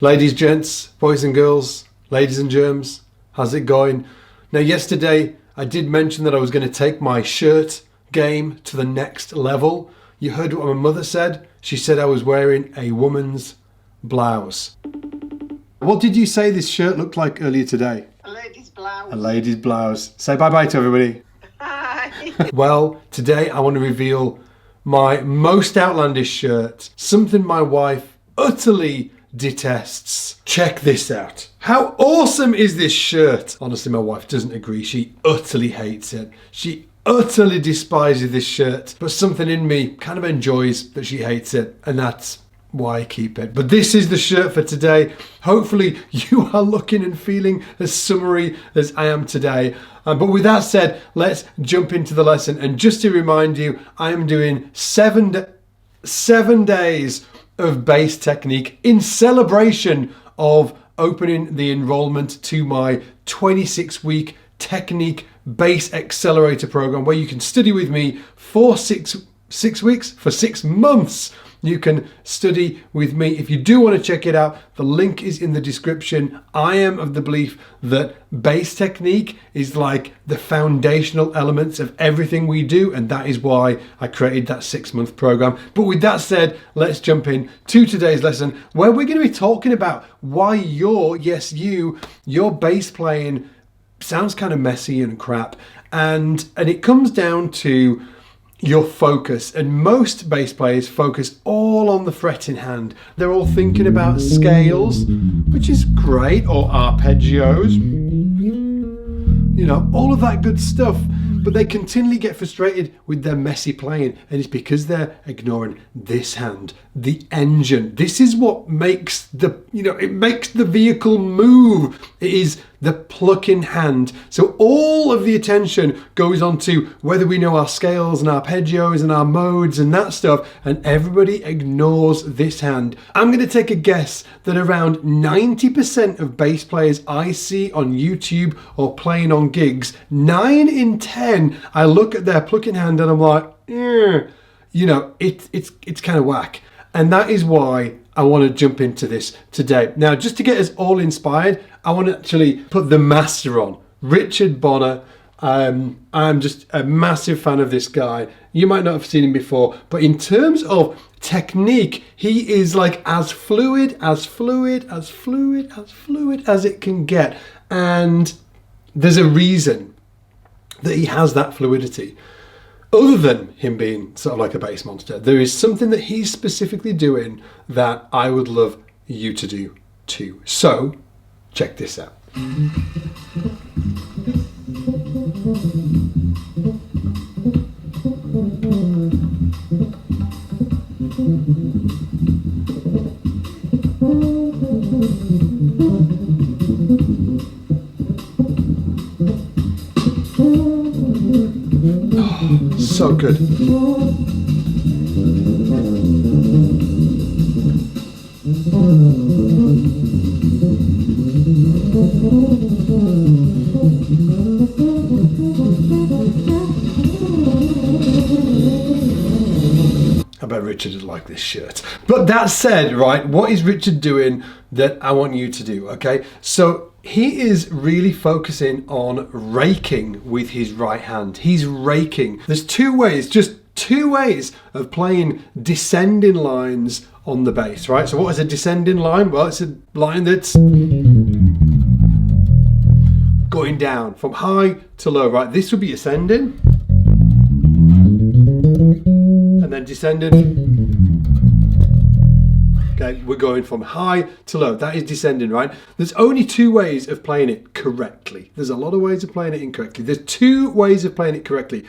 Ladies, gents, boys and girls, ladies and germs, how's it going? Now, yesterday I did mention that I was going to take my shirt game to the next level. You heard what my mother said. She said I was wearing a woman's blouse. What did you say this shirt looked like earlier today? A lady's blouse. A lady's blouse. Say bye-bye to everybody. Hi. Well, today I want to reveal my most outlandish shirt. Something my wife utterly detests. Check this out. How awesome is this shirt? Honestly, my wife doesn't agree. She utterly hates it. She utterly despises this shirt. But something in me kind of enjoys that she hates it. And that's why I keep it. But this is the shirt for today. Hopefully you are looking and feeling as summery as I am today. But with that said, let's jump into the lesson. And just to remind you, I am doing seven days of bass technique in celebration of opening the enrollment to my 26-week technique bass accelerator program, where you can study with me for six weeks, for 6 months. You can study with me. If you do want to check it out, the link is in the description. I am of the belief that bass technique is like the foundational elements of everything we do, and that is why I created that 6-month program. But with that said, let's jump in to today's lesson, where we're going to be talking about why your bass playing sounds kind of messy and crap, and it comes down to your focus. And most bass players focus all on the fretting hand. They're all thinking about scales, which is great, or arpeggios, you know, all of that good stuff. But they continually get frustrated with their messy playing, and it's because they're ignoring this hand, the engine. This is what makes it makes the vehicle move. It is the plucking hand. So all of the attention goes on to whether we know our scales and arpeggios and our modes and that stuff, and everybody ignores this hand. I'm going to take a guess that around 90% of bass players I see on YouTube or playing on gigs, 9 in 10, I look at their plucking hand and I'm like, it's kind of whack. And that is why I want to jump into this today. Now, just to get us all inspired, I want to actually put the master on, Richard Bonner. I'm just a massive fan of this guy. You might not have seen him before, but in terms of technique, he is like as fluid as it can get. And there's a reason that he has that fluidity. Other than him being sort of like a bass monster, there is something that he's specifically doing that I would love you to do too. So, check this out. So good. I bet Richard would like this shirt. But that said, right, what is Richard doing that I want you to do, okay? So he is really focusing on raking with his right hand. He's raking. There's just two ways of playing descending lines on the bass, right? So what is a descending line? Well, it's a line that's going down from high to low, right? This would be ascending, and then descending. Okay, we're going from high to low. That is descending, right? There's only 2 ways of playing it correctly. There's a lot of ways of playing it incorrectly. There's 2 ways of playing it correctly.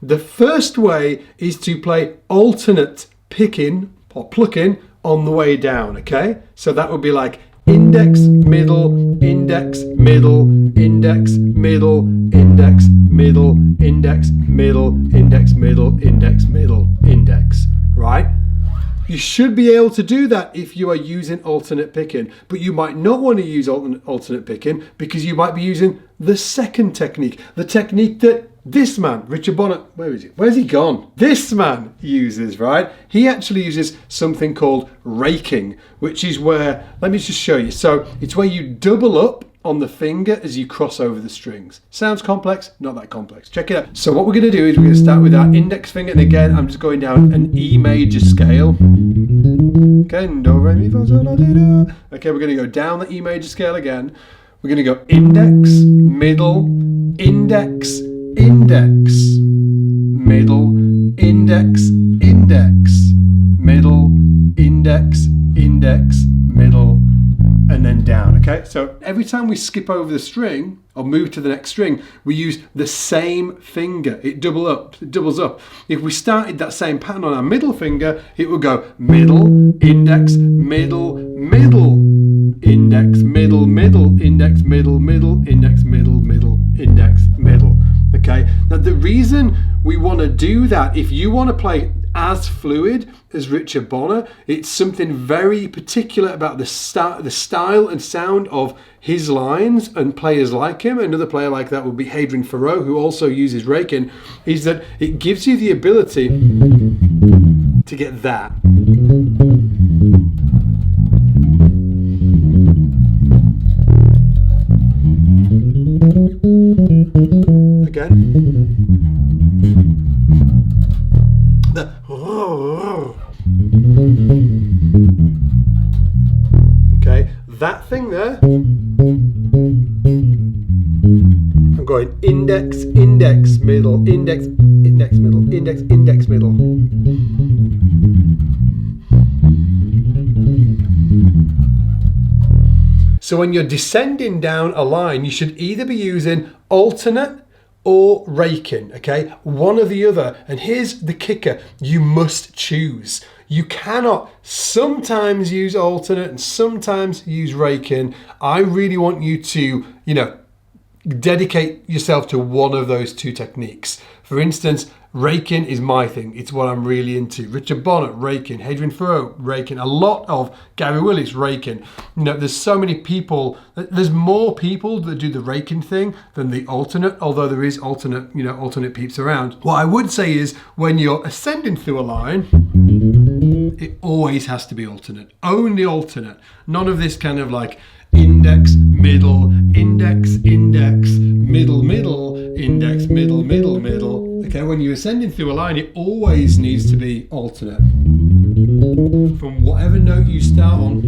The first way is to play alternate picking or plucking on the way down, okay? So that would be like index, middle, index, middle, index, middle, index, middle, index, middle, index, middle, index, middle, index, right? You should be able to do that if you are using alternate picking, but you might not want to use alternate picking because you might be using the second technique, the technique that this man, Richard Bonner, where is he? Where's he gone? This man uses, right? He actually uses something called raking, which is where, let me just show you. So it's where you double up on the finger as you cross over the strings. Sounds complex? Not that complex. Check it out. So what we're going to do is we're going to start with our index finger, and again I'm just going down an E major scale. Okay, do, re, mi, fa, sol, la, ti, do. Okay, we're going to go down the E major scale again. We're going to go index, middle, index, index, middle, index, index, middle, index, index, middle, and then down. Okay, so every time we skip over the string or move to the next string, we use the same finger. It doubles up. If we started that same pattern on our middle finger, it would go middle, index, middle, middle, index, middle, middle, index, middle, middle, index, middle, middle, index, middle. Okay, now the reason we want to do that, if you want to play as fluid as Richard Bonner, it's something very particular about the style and sound of his lines and players like him. Another player like that would be Hadrian Farrow, who also uses raking, is that it gives you the ability to get that. Again. Okay, that thing there. I'm going index, index, middle, index, index, middle, index, index, middle. So when you're descending down a line, you should either be using alternate or raking, okay? One or the other. And here's the kicker, you must choose. You cannot sometimes use alternate and sometimes use raking. I really want you to, dedicate yourself to one of those two techniques. For instance, raking is my thing. It's what I'm really into. Richard Bonner, raking. Hadrian Farrow, raking. A lot of Gary Willis, raking. There's so many people. There's more people that do the raking thing than the alternate, although there is alternate peeps around. What I would say is when you're ascending through a line, it always has to be alternate. Only alternate. None of this kind of like index, middle, index, index, middle, middle, index, middle, middle, middle. Okay, when you're ascending through a line, it always needs to be alternate. From whatever note you start on.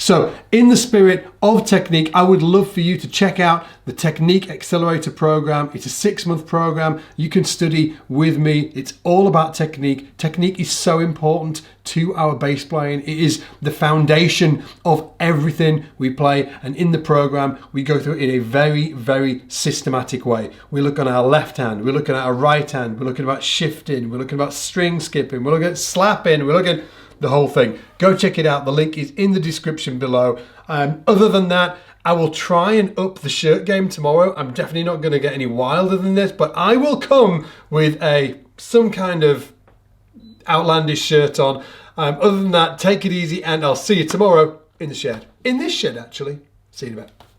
So, in the spirit of technique, I would love for you to check out the Technique Accelerator program. It's a 6-month program. You can study with me. It's all about technique. Technique is so important to our bass playing. It is the foundation of everything we play. And in the program, we go through it in a very, very systematic way. We look on our left hand. We're looking at our right hand. We're looking about shifting. We're looking about string skipping. We're looking at slapping. We're looking the whole thing. Go check it out. The link is in the description below. Other than that, I will try and up the shirt game tomorrow. I'm definitely not going to get any wilder than this, but I will come with some kind of outlandish shirt on. Other than that, take it easy, and I'll see you tomorrow in the shed. In this shed, actually. See you in a bit.